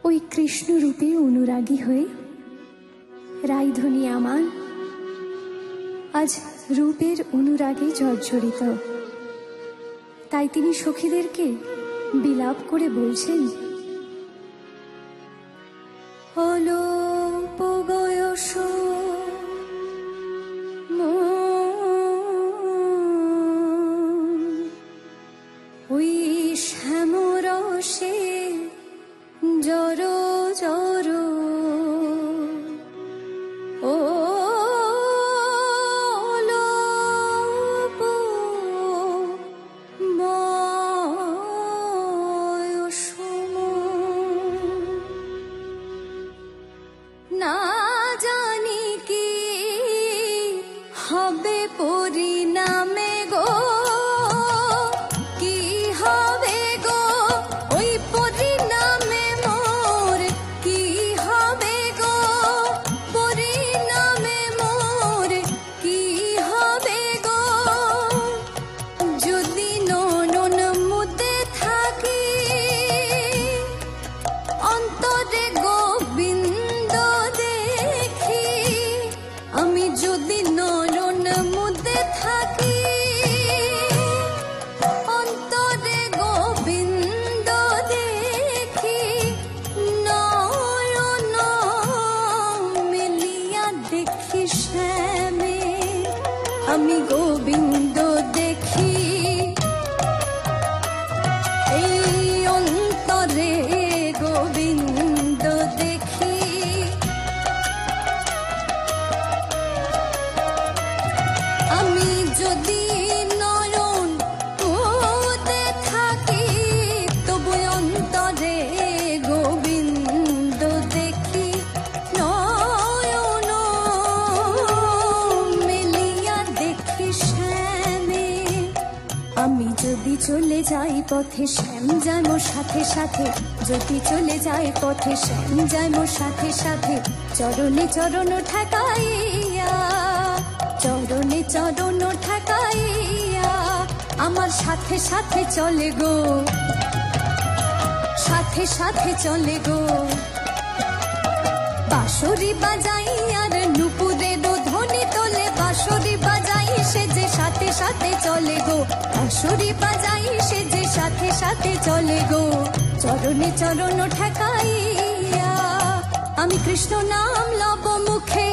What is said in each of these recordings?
ওই কৃষ্ণ রূপে অনুরাগী হয়ে রাইধনী আমার আজ রূপের অনুরাগে জর্জরিত। তাই তিনি সখীদেরকে বিলাপ করে বলছেন, অলোপ বয়স ওই শ্যামরসে জর জর ও লোপ বয়স না জানি কি হবে পরিণামে গো, কি হবে গো ওই পরিণামে মোর, কি হবে গো পরিণামে মোর, কি হবে গো যদি নয়ন মুদে থাকি অন্তরে গোবিন্দ দেখি, আমি যদি নয়ন মুদে থাকি অন্তরে গোবিন্দ দেখি, নয়ন মেলিয়া দেখি শ্যামে আমি গোবিন্দ দেখি, এই অন্তরে গোবিন্দ দেখি। আমি যদি নয়ন মুদে থাকি তবু অন্তরে গোবিন্দ দেখি, নয়ন মেলিয়া দেখি শ্যামে। আমি যদি চলে যাই পথে শ্যাম যায় মোর সাথে সাথে, যদি চলে যাই পথে শ্যাম যায় মোর সাথে সাথে, চরণে চরণ ঠেকাইয়া চরণে চরণ ঠেকাইয়া আমার সাথে সাথে চলে গো, সাথে সাথে চলে গো। বাঁশরি বাজাই আর নুপুরের ধ্বনি তোলে, বাঁশরি বাজাই সে যে সাথে সাথে চলে গো, বাঁশরি বাজাই সে যে সাথে সাথে চলে গো। চরণে চরণ ঠেকাইয়া আমি কৃষ্ণ নাম লব মুখে,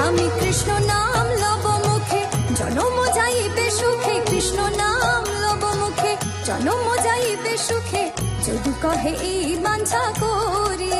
আমি কৃষ্ণ নাম লব মুখে, জনম যাইবে সুখে, কৃষ্ণ নাম লব মুখে জনম যাইবে সুখে, যদি কহে এই বাঞ্ছা করি।